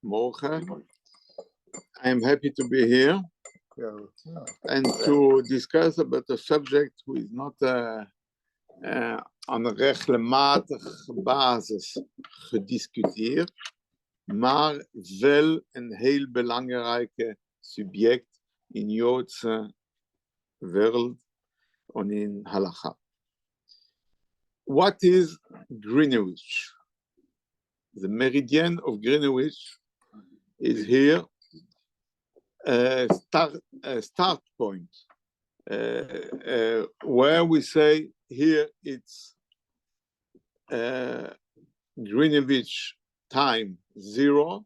Morgen. I am happy to be here and to discuss about a subject who is not aan een regelmatige basis gediscuteerd, maar wel een heel belangrijke subject in Joodse wereld en in Halacha. What is Greenwich? The meridian of Greenwich is here, start point, where we say here it's Greenwich time 0,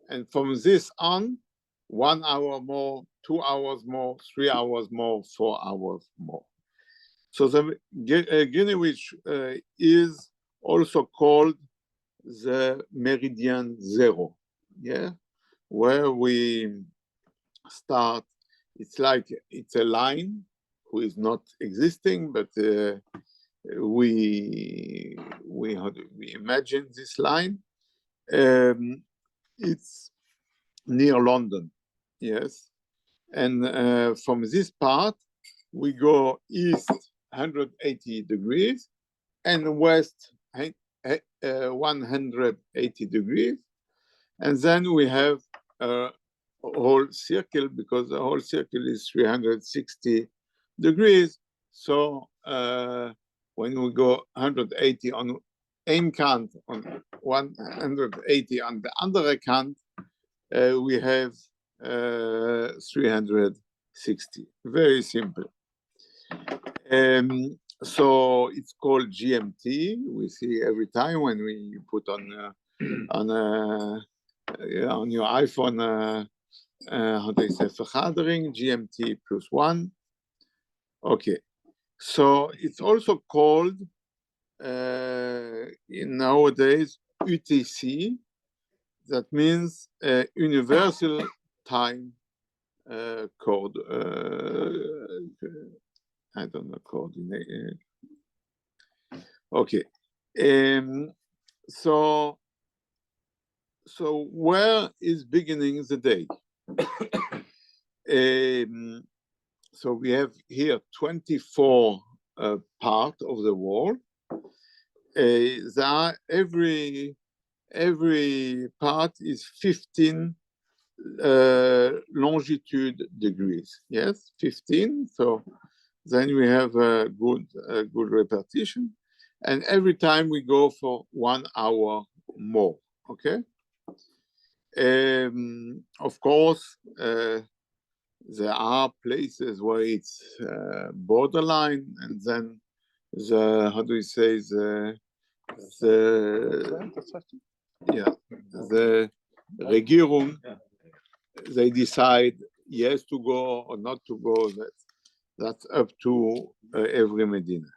and from this on, 1 hour more, 2 hours more, 3 hours more, 4 hours more. So the Greenwich is also called the meridian 0, yeah, where we start. It's like it's a line who is not existing, but we imagine this line. It's near London, yes, and from this part we go east 180 degrees and west 180 degrees, and then we have a whole circle, because the whole circle is 360 degrees. So when we go 180 on one kant, on 180 on the other kant, we have 360. Very simple. So it's called GMT. We see every time when we put on your iPhone, how do you say, vergadering, GMT +1. Okay, so it's also called in nowadays UTC. That means Universal Time Code. I don't know, coordinate. Okay, so where is beginning the day? So we have here 24 part of the world. Every part is 15 longitude degrees. Yes, 15. So then we have a good repetition, and every time we go for 1 hour more. Okay. Of course, there are places where it's borderline, and then the, how do you say, the Regierung, they decide yes to go or not to go. That's up to every Medina.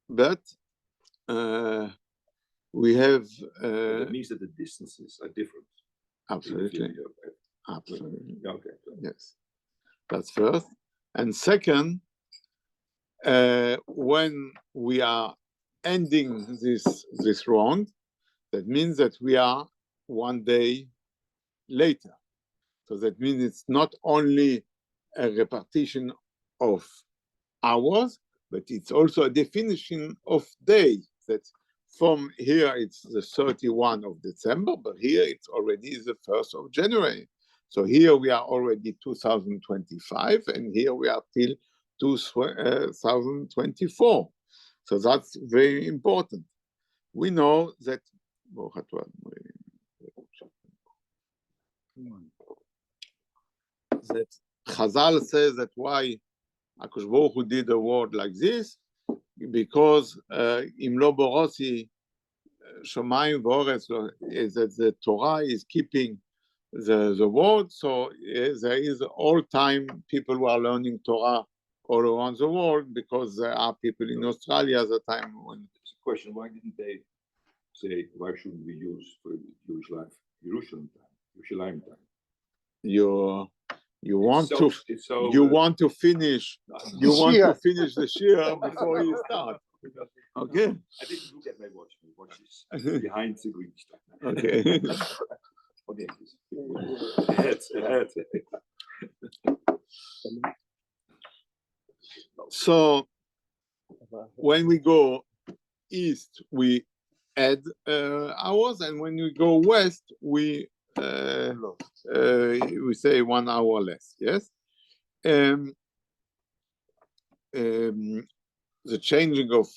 But we have. That means that the distances are different. Absolutely. Absolutely. Okay. Yes. That's first. And second, when we are ending this round, that means that we are 1 day later. So that means it's not only a repetition of hours, but it's also a definition of day. That from here it's the 31 of December, but here it's already the 1st of January. So here we are already 2025, and here we are till 2024. So that's very important. We know that Chazal says that why HaKadosh Baruch Hu did a word like this, because im lo borosi shomayim v'oretz, that the Torah is keeping the word. So there is all time people who are learning Torah all around the world, because there are people in Australia at the time when. It's a question: why didn't they say, why shouldn't we use for Jewish life Jerusalem time, Yerushalayim time? You want to finish. You The want shear. to finish the shear before you start. Okay. I didn't look at my watch. My watch is behind the green stuff. Okay. Okay. So when we go east, we add hours, and when we go west, we say 1 hour less. Yes. The changing of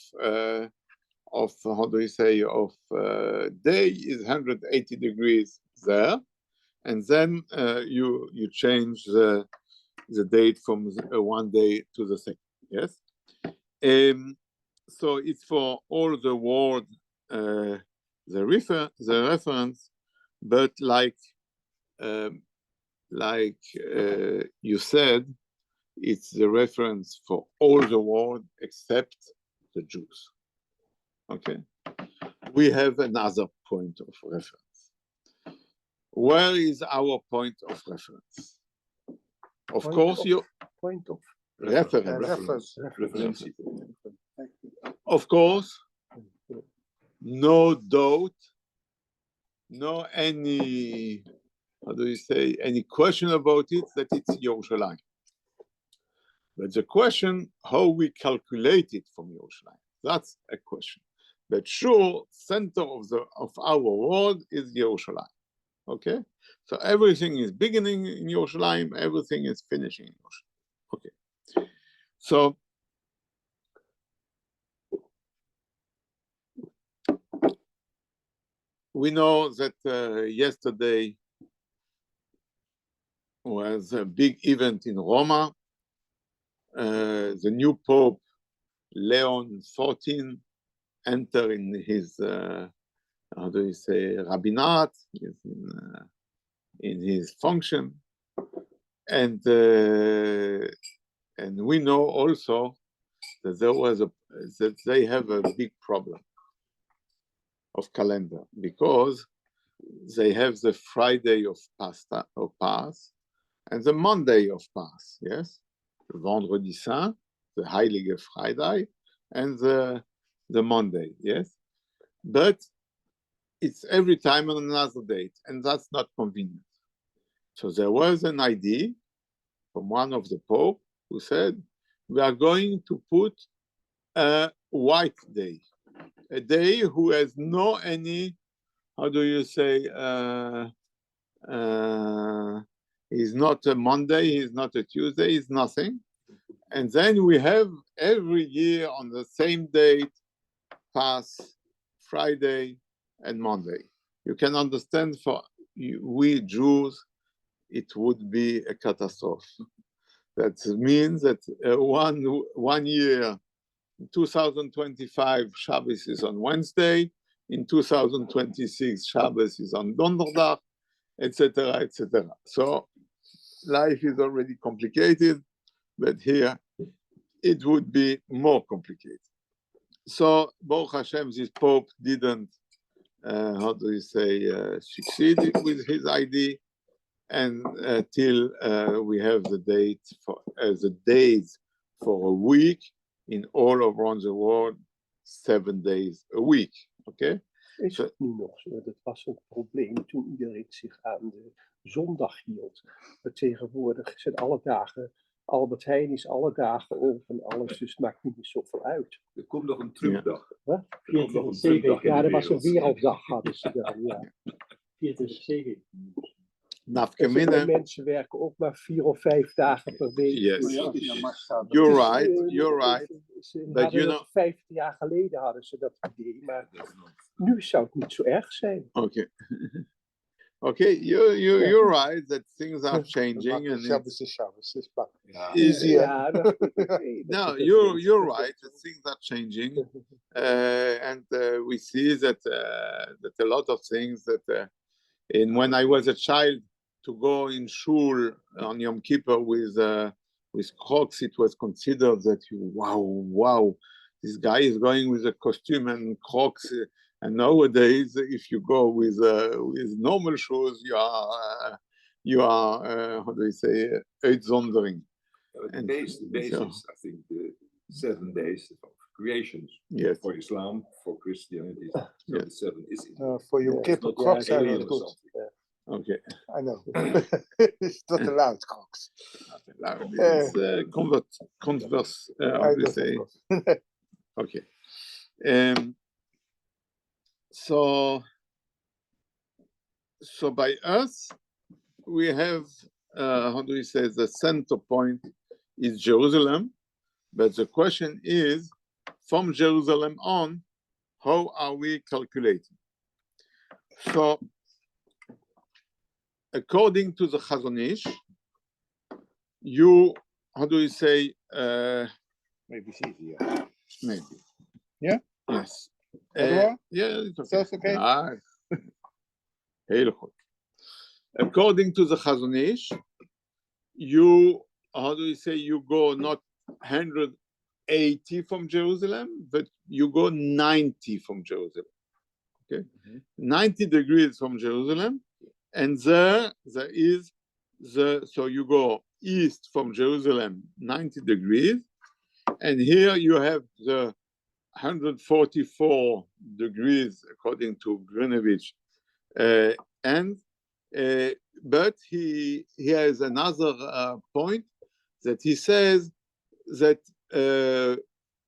how do you say of day is 180 degrees there, and then you change the date from one day to the second. Yes. So it's for all the world the reference, but like you said, it's the reference for all the world except the Jews. Okay. We have another point of reference. Where is our point of reference? Of course, your point of reference. reference. Of course, no doubt, no any, how do you say, any question about it that it's Yerushalayim. But the question, how we calculate it from Yerushalayim, that's a question. But sure, center of our world is Yerushalayim. Okay, so everything is beginning in Yerushalayim, everything is finishing in Yerushalayim. Okay, so we know that yesterday was a big event in Roma. The new Pope, Leon XIV, entered in his, how do you say, rabbinate, in his function. And we know also that that they have a big problem of calendar, because they have the Friday of Pass and the Monday of Pass, yes? The Vendredi Saint, the Heilige Friday, and the Monday, yes? But it's every time on another date, and that's not convenient. So there was an idea from one of the Pope who said, we are going to put a white day, a day who has no any, how do you say, he's not a Monday, he's not a Tuesday, he's nothing. And then we have every year on the same date, Pass, Friday, and Monday. You can understand for we Jews, it would be a catastrophe. That means that one year, in 2025, Shabbos is on Wednesday. In 2026, Shabbos is on Donnerdag, etc., etc. So life is already complicated, but here it would be more complicated. So Baruch Hashem, this Pope didn't, how do you say, succeed with his idea, and till we have the date for the days for a week in all around the world, 7 days a week. Okay. Is het nu nog zo? Dat was een probleem toen iedereen zich aan de zondag hield. Maar tegenwoordig zijn alle dagen, Albert Heijn is alle dagen open, alles, dus het maakt niet meer zoveel uit. Er komt nog een trucdag. Wat? 24/7. Ja, dat was een werelddag, hadden ze dan, ja. 24/7. Mensen werken ook maar 4 of 5 dagen per week. Yes, you're right. But you know, 50 jaar geleden hadden ze dat idee, maar nu zou het niet zo erg zijn. Okay. Okay, you're right that things are changing and easier. No, you're right that things are changing, and we see that a lot of things that and when I was a child, to go in shul on Yom Kippur with Crocs, it was considered that wow, this guy is going with a costume and Crocs. And nowadays, if you go with normal shoes, you are you are, how do we say, uitzondering. The And base so- is, I think, the 7 days of creation. Yes. For Islam, for Christianity, so Yes. the 7 is. For you Yeah, kippen not crocs zijn alien het or goed. something. Okay. I know. It's not allowed crocs. It's converse, how I do you know, say? of course. Okay. So by us, we have, how do we say, the center point is Jerusalem, but the question is, from Jerusalem on, how are we calculating? So, according to the Chazon Ish, you, how do we say, Maybe it's easier. maybe. Yeah? Yes. Otherwise? Yeah, it's okay. That's okay? Ah, heel goed. According to the Chazon Ish, you, how do we say, you go not 180 from Jerusalem, but you go 90 from Jerusalem. Okay? 90 degrees from Jerusalem, and there is so you go east from Jerusalem 90 degrees, and here you have the 144 degrees according to Greenwich, but he has another point that he says that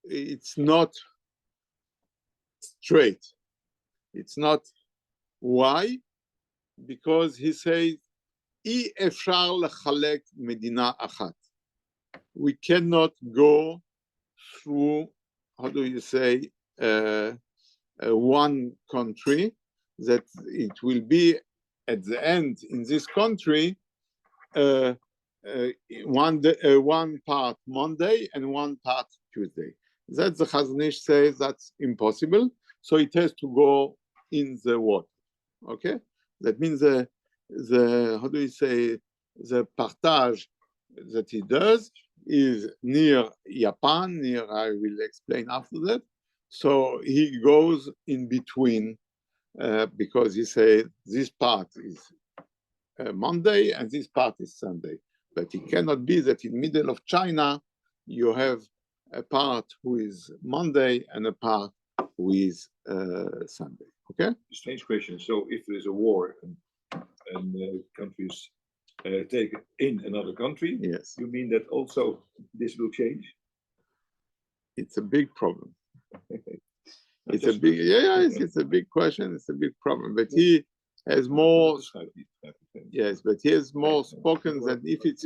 it's not straight. It's not. Why? Because he says, אי אפשר לחלק מדינה אחת. We cannot go through, how do you say, one country, that it will be at the end in this country, one part Monday and one part Tuesday. That the Chazon Ish says that's impossible, so it has to go in the water. Okay, that means the how do you say, the partage that he does is near Japan, near, I will explain after that. So he goes in between, because he said this part is Monday and this part is Sunday. But it cannot be that in middle of China you have a part who is Monday and a part who is Sunday. Okay. Strange question. So if there is a war and countries take in another country, Yes, you mean that also this will change? it's a big problem. It's a big, it's a big question. It's a big problem. But he has more, yes, but he has more spoken that if it's,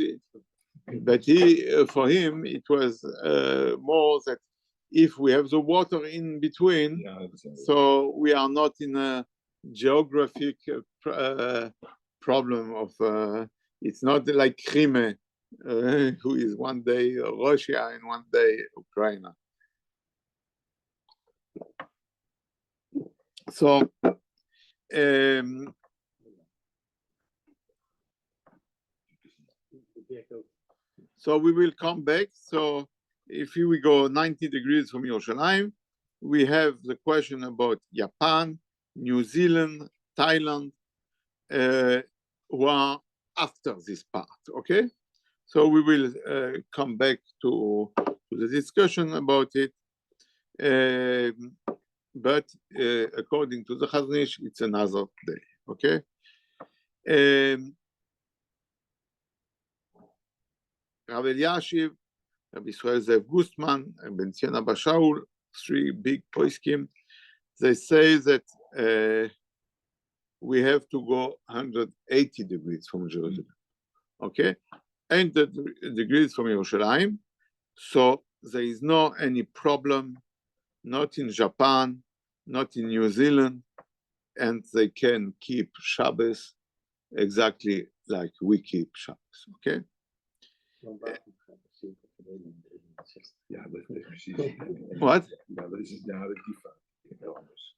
but he, for him, it was more that if we have the water in between, so we are not in a geographic problem of, it's not like Crimea, who is one day Russia and one day Ukraine. So, so we will come back. So if we go 90 degrees from Yerushalayim, we have the question about Japan, New Zealand, Thailand, who are after this part, okay? So we will come back to the discussion about it. But according to the Chazon Ish, it's another day, okay? Rav Eliashiv, Rabbi Israel Zev Gustman, and Ben Zion Abba Shaul, three big poskim, they say that we have to go 180 degrees from Jerusalem, okay? And the degrees from Yerushalayim, so there is no any problem, not in Japan, not in New Zealand, and they can keep Shabbos exactly like we keep Shabbos, okay? Ja, dat is precies. What? Ja, dat is het jaar dat die fout.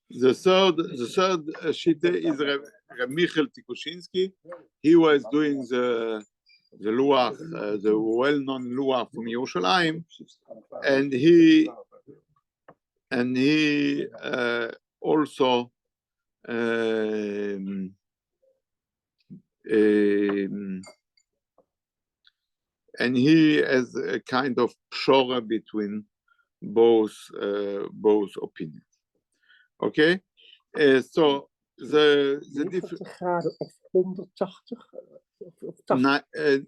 The third shita is Reb Michael Tikushinsky. He was doing the luach, the well-known luach from Yerushalayim, and he also and he has a kind of pshora between both opinions. Okay, so the 90 graden of 180 of 80.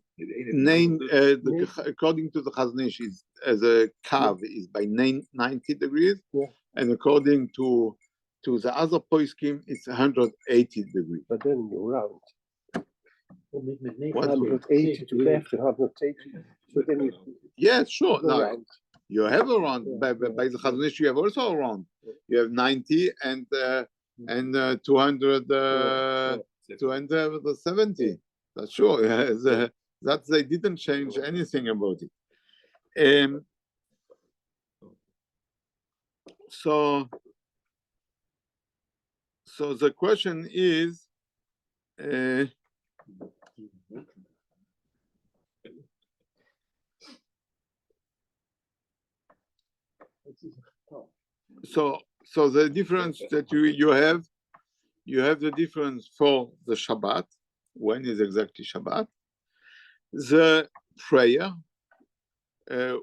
According to the Chazon Ish, the curve is by 90 degrees, Yeah. and according to the other poskim, it's 180 degrees. But then you round. What? 180 to left and 180. So then you Yes, sure. go No, round. you have a round. Yeah, By the Chazon Ish, you have also a round. You have 90 and 270. That's sure. That they didn't change anything about it. So the question is, so the difference that you have the difference for the Shabbat. When is exactly Shabbat? The prayer.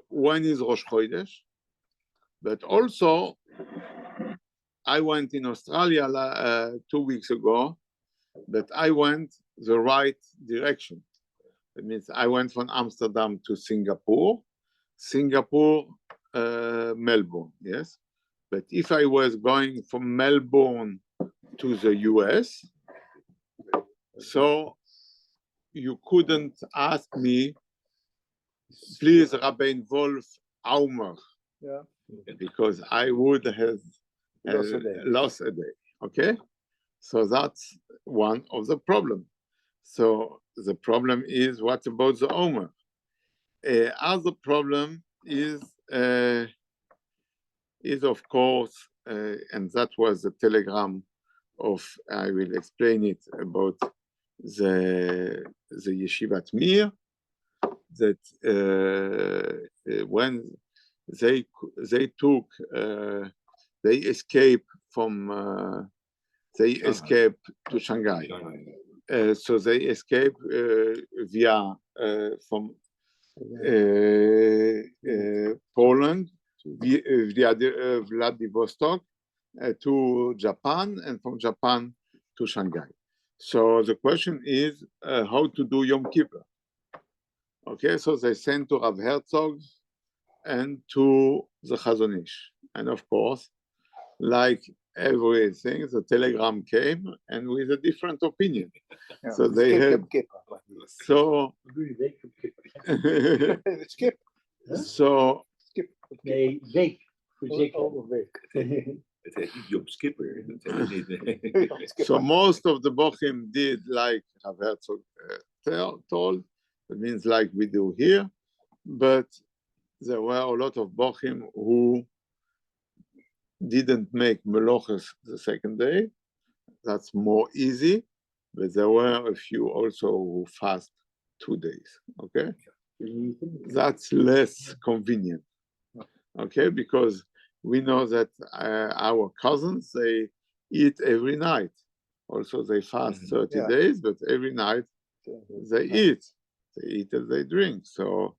When is Rosh Chodesh? But also, I went in Australia 2 weeks ago, but I went the right direction. That means I went from Amsterdam to Singapore, Melbourne, yes. But if I was going from Melbourne to the US, so you couldn't ask me, please, Rabbi Wolf Aumer, Yeah. because I would have lost a day. Okay, so that's one of the problems. So the problem is, what about the Omer? Other problem is of course, and that was the telegram of, I will explain it, about the Yeshivat Mir, that when they escaped to Shanghai. So they escaped via from Poland via Vladivostok to Japan, and from Japan to Shanghai. So the question is how to do Yom Kippur. Okay, so they sent to Rav Herzog and to the Chazon Ish. And of course, like everything, the telegram came and with a different opinion. Ja, So they had, so skip. so Nee, week. Het heet niet Job Skipper. Dat heet niet. so most of the Bochim did like Rav Herzog told. It means like we do here, but there were a lot of Bochim who didn't make Meloches the second day. That's more easy, but there were a few also who fast 2 days. Okay, that's less convenient. Okay, because we know that our cousins, they eat every night. Also, they fast 30 days, but every night they eat. They eat and they drink. So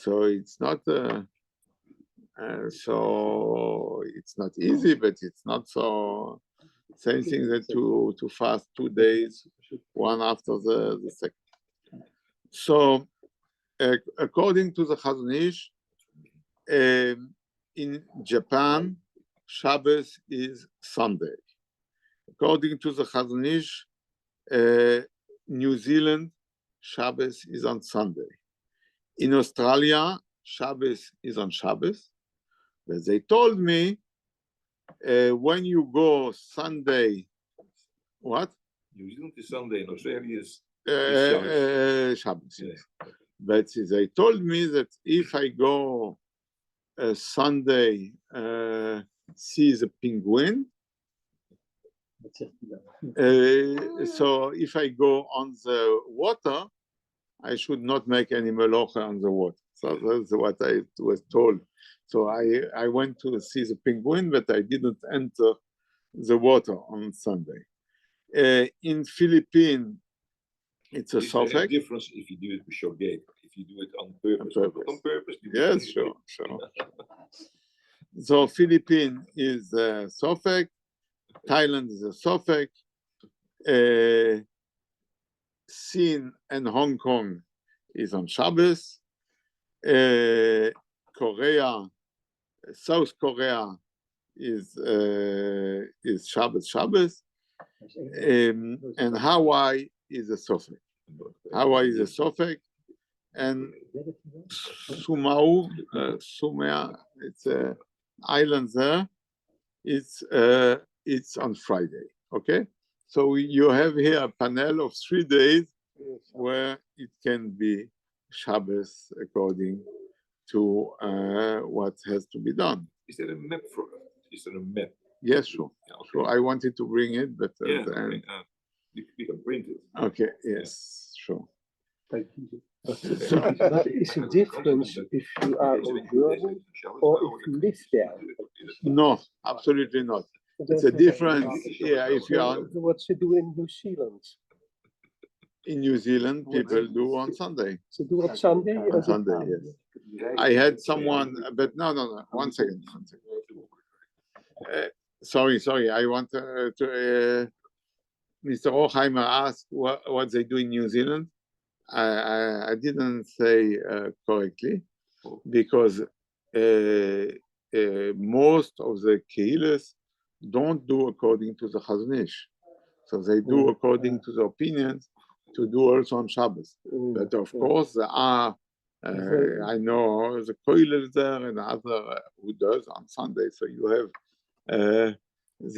it's not so it's not easy, but it's not so same thing that to fast 2 days, one after the second. So according to the Chazon Ish, in Japan, Shabbos is Sunday. According to the Chazon Ish, New Zealand, Shabbos is on Sunday. In Australia, Shabbos is on Shabbos. But they told me when you go Sunday, what? New Zealand is Sunday and Australia is Shabbos. Yes. But they told me that if I go Sunday, see the penguin, so if I go on the water, I should not make any melacha on the water. So that's what I was told. So I went to see the penguin, but I didn't enter the water on Sunday. In Philippines, It's a Is there any suffix. difference if you do it with shogeg? If you do it on purpose or not on purpose? Yes, sure. So Philippines is a suffix. Thailand is a suffix. Sin and Hong Kong is on Shabbos. Korea, South Korea is Shabbos. And Hawaii is a suffix. Hawaii is a suffix. And Sumea, it's an island there. It's on Friday. Okay, so you have here a panel of 3 days where it can be Shabbos according to what has to be done. Is there a map for it? Is there a map? Yes, sure. Yeah, okay. Sure. I wanted to bring it, but Yeah, we can print it. okay. Yes, sure. But is a difference if you are observing or if you live there? No, absolutely not. It's a difference. Yeah, if you are What they do in New Zealand. in New Zealand, people do on Sunday. They do on Sunday? On Sunday, yes. I had someone, but no. 1 second. Sorry. I want to. Mr. Hochheimer asked what they do in New Zealand. I didn't say correctly because most of the Kehillas don't do according to the Chazon Ish. So they do according to the opinions to do also on Shabbos. But of course, there are, I know the Koilers there and other who does on Sunday. So you have,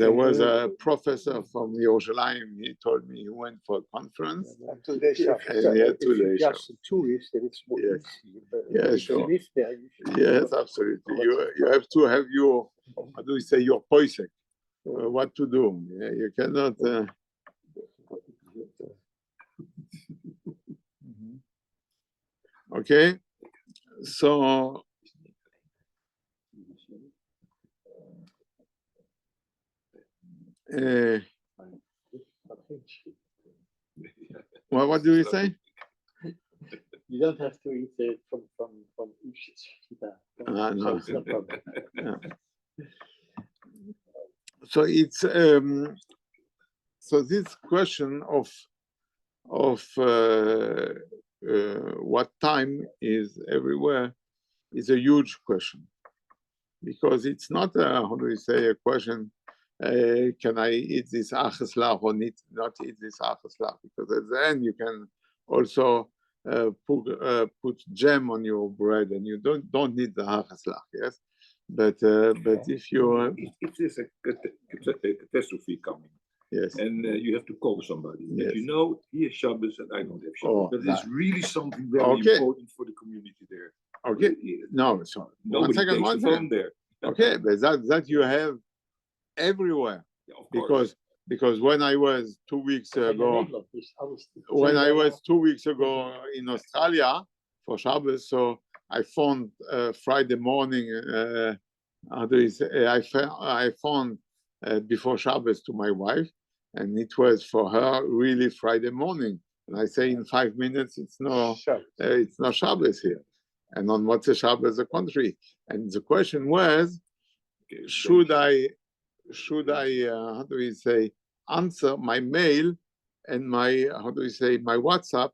there was a professor from Yerushalayim, he told me he went for a conference. 2 days Shabbos. And he had 2 days. Just a tourist, then it's more Yes. easy. But Yeah, if sure. you live there, you should Yes, absolutely. You have to have your, how do we say, your poisek, what to do. Yeah, you cannot. Okay, so well, what do we say? You don't have to eat it from each. No. It's no problem. Yeah. So it's so this question of what time is everywhere is a huge question, because it's not how do we say, a question, can I eat this acheslach or not eat this acheslach? Because at the end you can also put jam on your bread and you don't need the acheslach, yes? But if you If there's a catastrophe coming, yes, and you have to call somebody, Yes. that you know he has Shabbos and I don't have Shabbos, Oh, but it's really something very Okay. important for the community there. okay, no, so Nobody second, takes one the phone second. there. Okay, but that you have everywhere, Yeah, of course. because when I was 2 weeks ago, when I was 2 weeks ago in Australia for Shabbos, so I found Friday morning, how do you say, I found before Shabbos to my wife, and it was for her really Friday morning. And I say in 5 minutes, it's not Shabbos here. And on Motzei Shabbos, the contrary. And the question was, should I how do we say, answer my mail and my, how do we say, my WhatsApp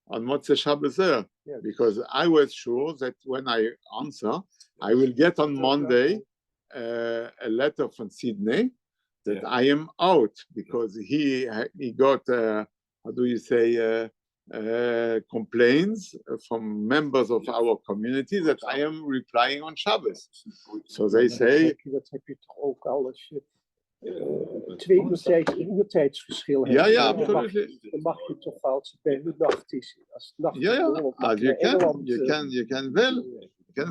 on Motzei Shabbos there? Yeah. Because I was sure that when I answer, I will get on Monday a letter from Sydney that I am out, because he got how do you say, complaints from members of our community that I am replying on Shabbos. So they say, Dat heb je toch ook al als je 2 uurtijdsverschil hebt. ja, Dan mag- absolutely. Dan mag je toch als het bij de nacht is. Als het nacht is, Yeah, dan mag as je you naar can, Engeland, you can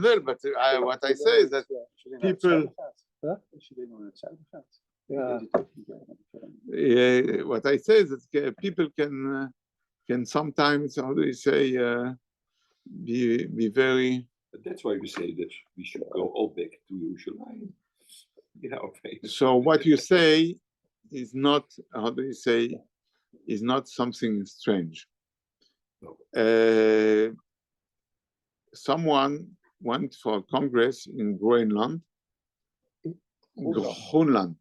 well, but what I say is that people, Als je weer naar het zuiden gaat. Ja. what I say is that people can sometimes, how do you say, be very. But that's why we say that we should go all back to Yerushalayim. Yeah, okay. So what you say is not, how do you say, is not something strange. someone went for a congress in Greenland, Groenland.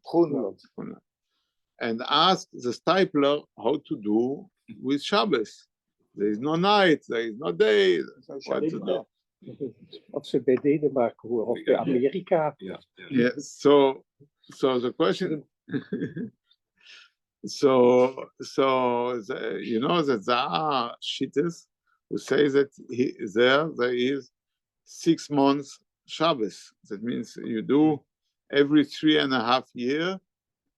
and asked the stipler how to do with Shabbos. There is no night, there is no day. What to do? Wat ze bij Denemarken horen of bij Amerika. Yeah, so the question, you know that there are shittahs who say that there is 6 months Shabbos. That means you do every 3.5 years,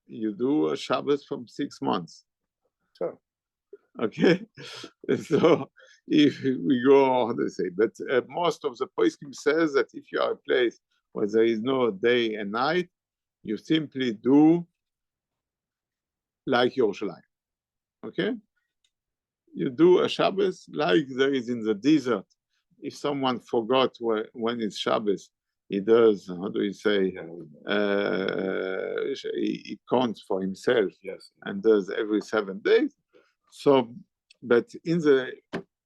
you do a Shabbos from 6 months. Sure. Okay, so if we go on, they say, but most of the poskim says that if you are a place where there is no day and night, you simply do like Yerushalayim. Okay, you do a Shabbos like there is in the desert. If someone forgot when it's Shabbos, he does, how do you say, he counts for himself, Yes. and does every 7 days. So, but in the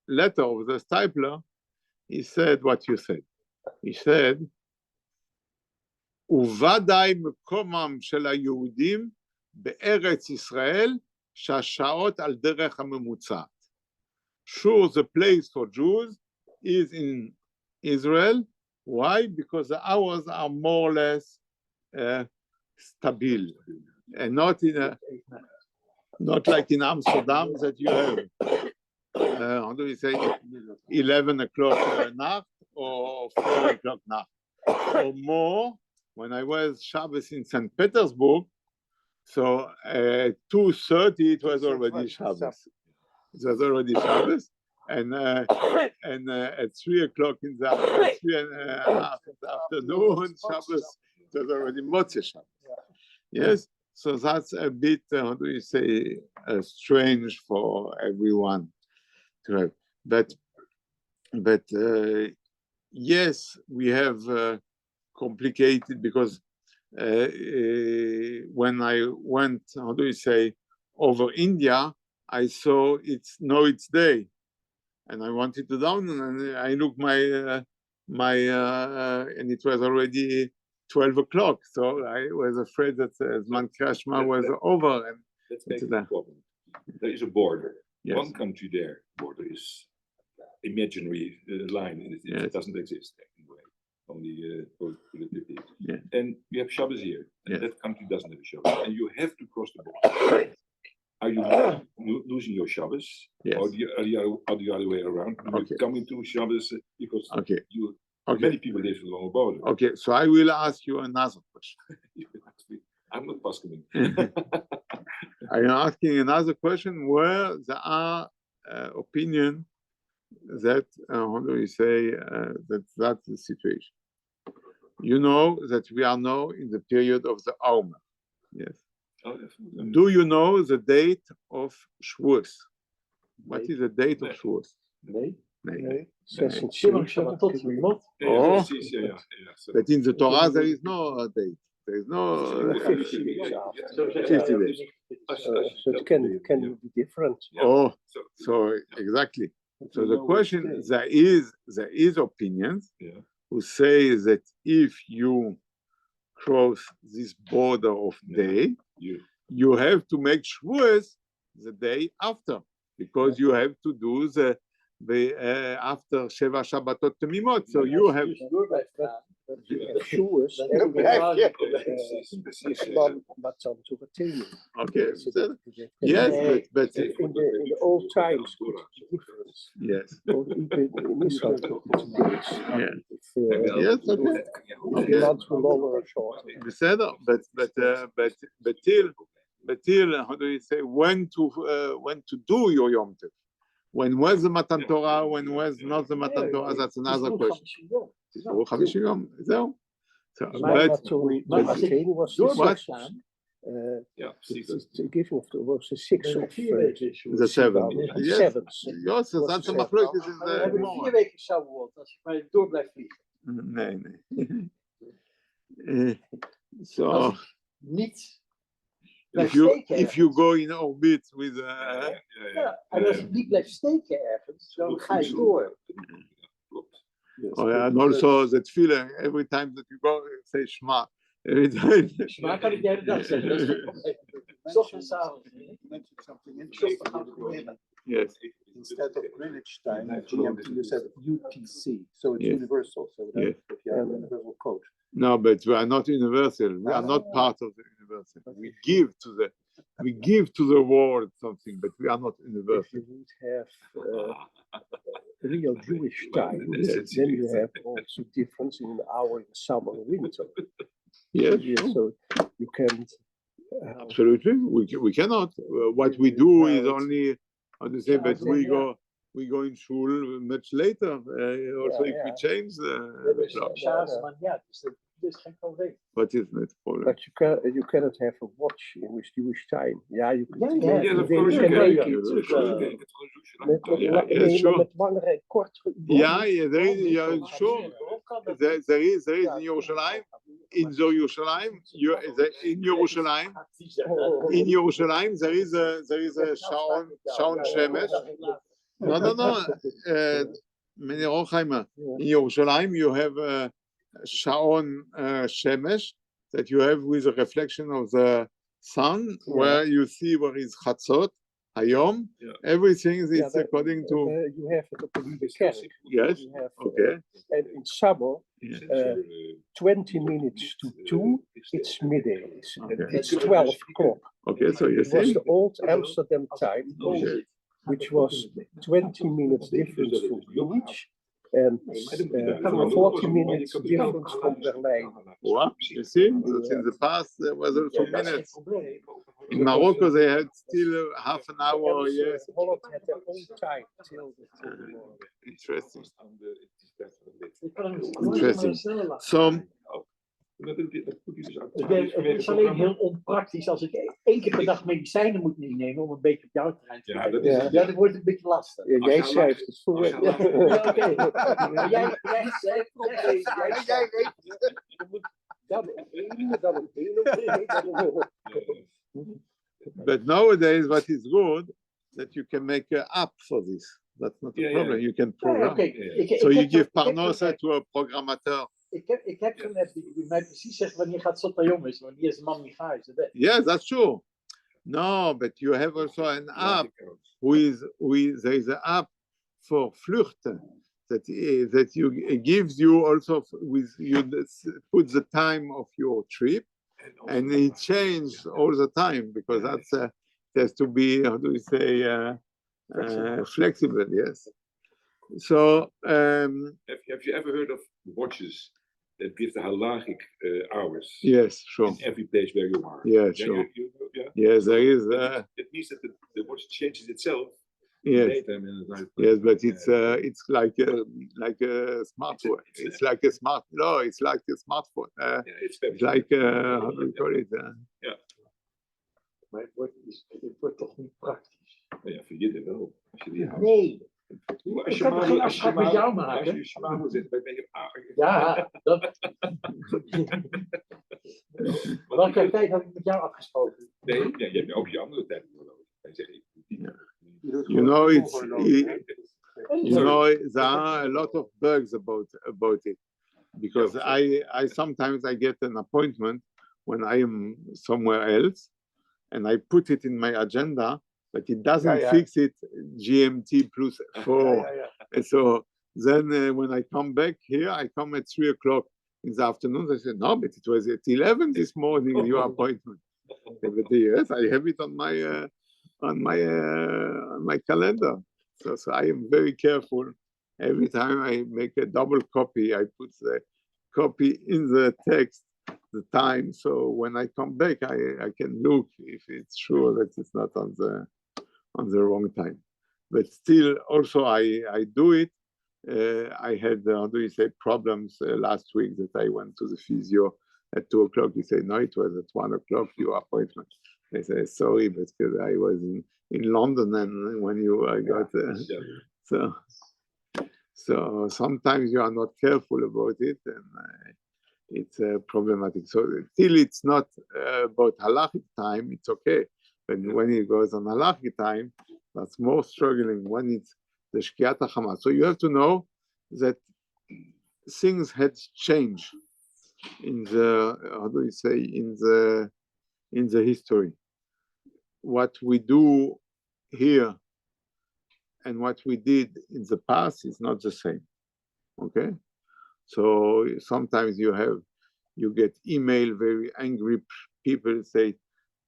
letter of the stipler, he said what you said. He said, ובוודאי מקומם של היהודים בארץ ישראל שהשעות על דרך הממוצעת. Sure, the place for Jews is in Israel. Why? Because the hours are more or less stable, and not like in Amsterdam that you have, how do we say, 11 o'clock night or 4 o'clock night, or more. When I was Shabbos in St. Petersburg, so 2:30 it was already Shabbos. It was already Shabbos, and at 3 o'clock in the 3.5 in the afternoon, Shabbos, it was already Motzei Shabbos. Yes, so that's a bit, how do you say, strange for everyone to have. But yes, we have complicated, because when I went, how do you say, over India, I saw it's day, and I wanted to down, and I looked and it was already 12 o'clock. So I was afraid that Zman Krashma was over. And let's make it a problem. There is a border. Yes. One country there, border is imaginary line, and it doesn't exist anyway. Only politically. Yeah. And we have Shabbos here, and Yes. that country doesn't have a Shabbos, and you have to cross the border. Are you losing your Shabbos, Yes. or the other way around? Okay. You're coming to Shabbos because Okay. Many people live along the border. Okay, so I will ask you another question. I'm not asking. I'm asking another question where there are opinion that, how do we say, that's the situation. You know that we are now in the period of the Omer. Yes. Oh, yes. Do you know the date of Shavuos? What is the date of Shavuos? Nee. Nee. 76. Tot iemand. Oh. Yeah. But in the Torah there is no date. There is no 50 days after. Zo zeggen 50 we. days. So it can be different. Oh, so exactly. So the question, there is opinions who say that if you cross this border of day, you have to make Shavuos the day after, because you have to do the after Sheva Shabbatot Temimot. So you have. Shavuos, but some to continue. Okay. Yes, but In the old times, it's different. yes. In Israel, it's days. Yeah. Yes. Okay. The months were longer or shorter. בסדר, but till how do you say, when to do your Yom Tov? When was the Matan Torah? When was not the Matan Torah? That's another question. תשמעו 50 יום, זהו. So, was the giving of was the 6th of the 7th. Yes, 7th. yes, that's a machloek is We hebben 4 weken Shavuot als je maar door blijft vliegen. Nee. So, Niet if you go in orbit with En als ik niet blijf steken ergens, dan ga je door. and also that feeling every time that you go say Shema every time. Maar kan ik de hele dag zeggen, dat is geen probleem. 's Ochtends, 's avonds. You mentioned something interesting. Yes. Instead of Greenwich time, GMT, you said UTC, so it's Yes. universal. So that Yes. if you have a universal code. No, but we are not universal. We are not part of the universal. We give to the world something, but we are not If universal. you would have real Jewish time, Yes. then you have also difference in an hour in summer and winter. Yes, Yeah, so you can. absolutely. We cannot. What we do is only, how to say, but we go in shul much later. Also, if we change the clock. Maar ja, dus dat is geen probleem. What is that problem? But you cannot have a watch in with Jewish time. Yeah, you can. Yeah, Yes, of then course you you can can. make Of it. course you can. It's gewoon Met, zoeken. Yeah, nee, yes, sure. met langere en kortere. Yeah, there is, yeah, sure. There is in Yerushalayim, in Yerushalayim, in Yerushalayim, there is a Shaon Shemesh. No. Meneer Hochheimer, in Yerushalayim, you have a Shaon Shemesh that you have with a reflection of the sun, where you see where is Chatzot, Hayom. Yeah. Everything is Yeah, according to. You have it op de kerk. Yes. You have, Okay. and in summer, Yeah. 20 minutes to 2, it's midday. Okay. It's 12 o'clock. Okay, so you It was see. the old Amsterdam time, Okay. which was 20 minutes difference from Greenwich and 40 minutes difference from Berlin. What? You see? That in the past there was also Dat is geen minutes. probleem. In Morocco they had still half an hour. Yes. Holland had their own time till the Interesting. Ik kan hem Interesting. sneller laten. So Het is alleen heel onpraktisch als ik 1 keer per dag medicijnen moet nemen om een beetje op jouw terrein te Ja, blijven. dat is- Ja, dat wordt een beetje lastig. Ja, jij schrijft het voor. als je Ja, oké. Maar jij schrijft probleem. Jij weet Je moet dan op 1, dan op 1 op 3, dan op but nowadays what is good that you can make an app for this. That's not a Yeah, problem. yeah. You can Ja, program. oké. So you give Parnosa to a programmateur. Ik heb zo'n app die mij precies zegt wanneer gaat Sotayom is, wanneer is man niet gaar is. Yes, that's true. No, but you have also an app there is an app for vluchten that gives you also with you put the time of your trip and it changes all the time because that's it has to be, how do we say, flexible. Yes. So Have you ever heard of watches that give the halachic hours yes, sure. in every place where you are? Yeah, Then sure. yeah. Yes, there is. It means that the watch changes itself. Yes. Later, and then it's Yes, but it's like a smartphone. It's like a it's like a smartphone. yeah, it's It's like how do you call it? Maar het wordt toch niet praktisch. Ja, voor jullie wel. Als je die houdt. Nee. Als Ik kan geen afspraak met jou maken. Als je Shimano zit, dan ben je Ja, dat. Welke tijd had ik met jou afgesproken? Nee, je hebt ook je andere tijd nodig. Dan zeg ik. You know, there are a lot of bugs about it because I sometimes I get an appointment when I am somewhere else and I put it in my agenda, but it doesn't fix it GMT plus 4. And so then when I come back here, I come at 3 o'clock in the afternoon. I said, no, but it was at 11 this morning, your appointment. But yes, I have it on my calendar. So I am very careful. Every time I make a double copy, I put the copy in the text, the time. So when I come back, I can look if it's sure that it's not on the wrong time. But still, also I do it. I had, how do you say, problems last week that I went to the physio at 2 o'clock. He said, no, it was at 1 o'clock, your appointment. I said, sorry, but because I was in London and when I got so sometimes you are not careful about it, and it's problematic. So till it's not about halachic time, it's okay. But when it goes on halachic time, that's more struggling when it's the Shkiat HaChama. So you have to know that things had changed in the, how do you say, in the history. What we do here and what we did in the past is not the same. Okay? So sometimes you get email, very angry people say,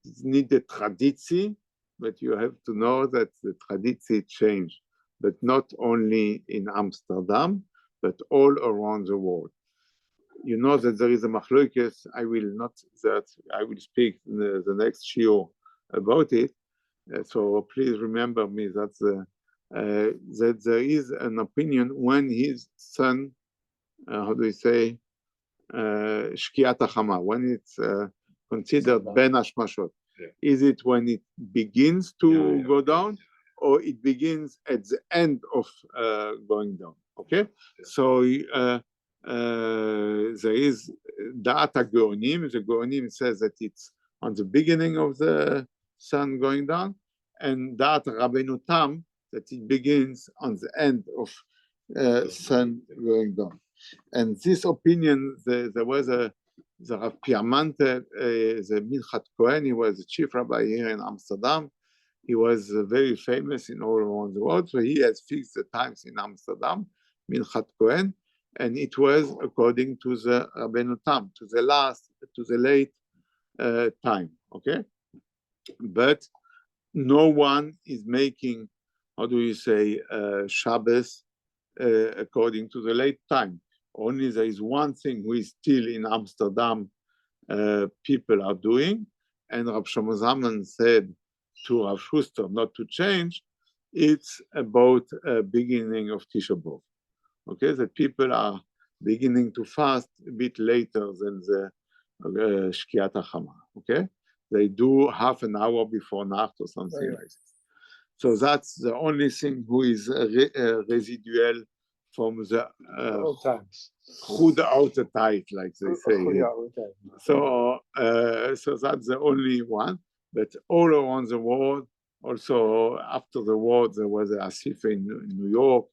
it's need the tradition, but you have to know that the tradition changed, but not only in Amsterdam, but all around the world. You know that there is a machlokes. I will speak in the next shiur about it. So please remember me that that there is an opinion when his son, how do you say, Shkiat HaChama, when it's considered Ben Hashmashot. Yeah. Is it when it begins to go down, or it begins at the end of going down? Okay, so there is Da'at HaGeonim. The Geonim says that it's on the beginning of the sun going down, and Da'at Rabbeinu Tam that it begins on the end of sun going down. And this opinion, there was the Rav Piamante, the Minchat Cohen, he was the chief rabbi here in Amsterdam. He was very famous in all around the world, so he has fixed the times in Amsterdam, Minchat Cohen, and it was according to the Rabbeinu Tam, to the late time, okay? But no one is making, how do you say, Shabbos according to the late time. Only there is one thing who is still in Amsterdam, people are doing, and Rav Shlomo Zalman said to Rav Schuster not to change. It's about beginning of Tisha B'Av. Okay, that people are beginning to fast a bit later than the Shkiat HaChama. Okay, they do half an hour before Nacht or something like this. So that's the only thing who is residual from the goede oude tijd, like they say. So that's the only one. But all around the world, also after the war, there was a asifa in New York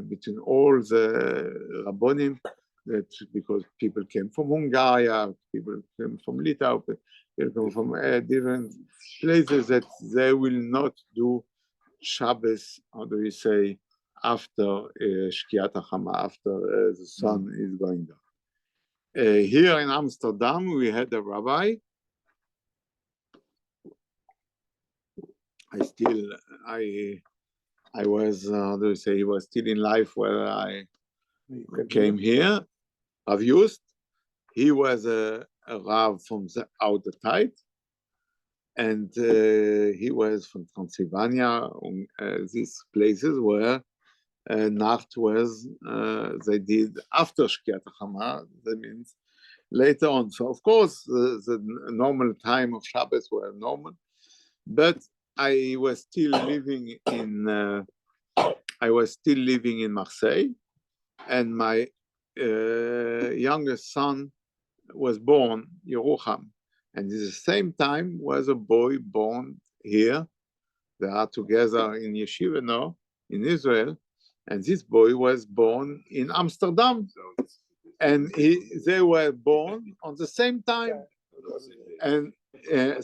between all the Rabbonim, that because people came from Hungary, people came from Lithuania, people came from different places, that they will not do Shabbos, how do you say, after Shkiat HaChama, after the sun is going down. Here in Amsterdam, we had a rabbi. I was, how do you say, he was still in life where I came here. Rav Just, he was a Rav from the outer tide, and he was from Transylvania, these places where Nacht was, they did after Shkiat HaChama, that means later on. So of course, the normal time of Shabbos were normal, but I was still living in Marseille, and my youngest son was born Yerucham, and at the same time was a boy born here. They are together in yeshiva now in Israel, and this boy was born in Amsterdam, and they were born on the same time, and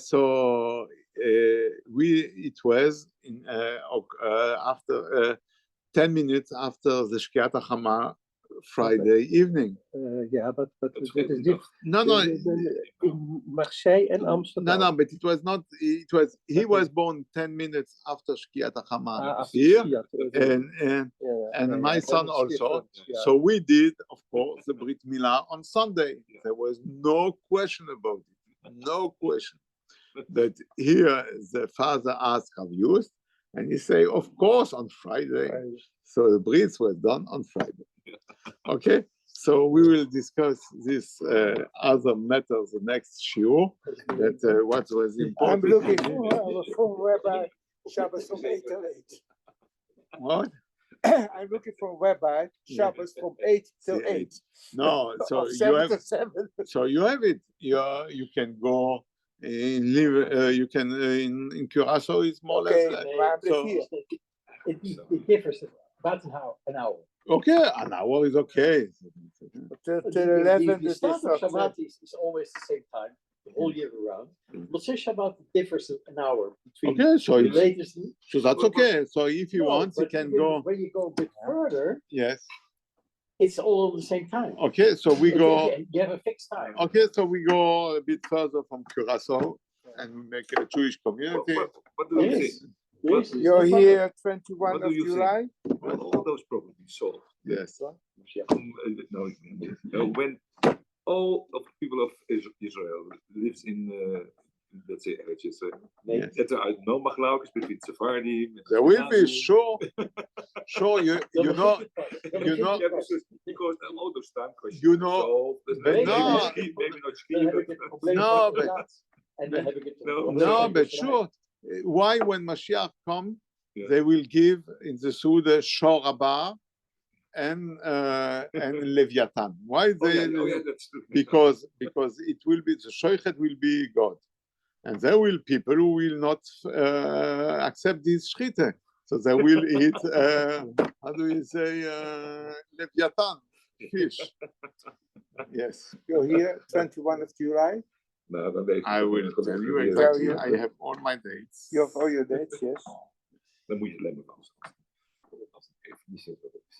so it was in, after 10 minutes after the Shkiat HaChama Friday evening. Yeah, but it is different. No. In Marseille and Amsterdam. No, but it was not. It was. He was born 10 minutes after Shkiat HaChama here, and my son also. So we did, of course, the Brit Milah on Sunday. There was no question about it. No question. But here the father asked Rav Just, and he say, of course, on Friday. So the Brits was done on Friday. Okay, so we will discuss this other matters the next shiur. That what was important. I'm looking for our full rabbi Shabbos from 8 to 8. What? I'm looking for a rabbi, Shabbos from 8 till 8. No, so Of you 7 have to 7. so you have it. You can go in live. You can in Curacao is more or Okay, less. maar I'm So here. It differs about an hour. okay, an hour is okay. Till The 11, the this start is of not. Shabbat is always the same time, the whole year around. Motzei Shabbat differs an hour between Okay, so the it's, latest. so that's okay. So if you No, want, you but can when- go. When you go a bit further, Yes. it's all at the same time. Okay, so we go. You have a fixed time. Okay, so we go a bit further from Curacao and we make a Jewish community. What do you Yes. think? Yes, it's You're no problem. here 21 What do of you think? July. Will all those problems be solved? Yes. No, when all of the people of Israel lives in, let's say, Yes. that er uit no maglaukes between Sephardi. There will be sure. You know. You know. Yeah, because all those time questions You know, solved. but Maybe no. not ski, maybe not ski, Dan heb but ik het probleem No, van but- inderdaad. En dan heb ik het No, probleem No, van but Yerushalayim. sure. Why when Mashiach come, Yeah. they will give in the Suda Shor Rabba and Leviathan. Why they? that's true. Because it will be the Shoichet will be God, and there will people who will not accept this Shchite. So they will eat. How do you say Leviathan fish? Yes, You're here 21 of July. Nou, dan weet je I dat will het tell gewoon you weer- exactly. I have all my dates. You have all your dates, yes. Dan moet je het alleen maar vast. Als het even niet zo is.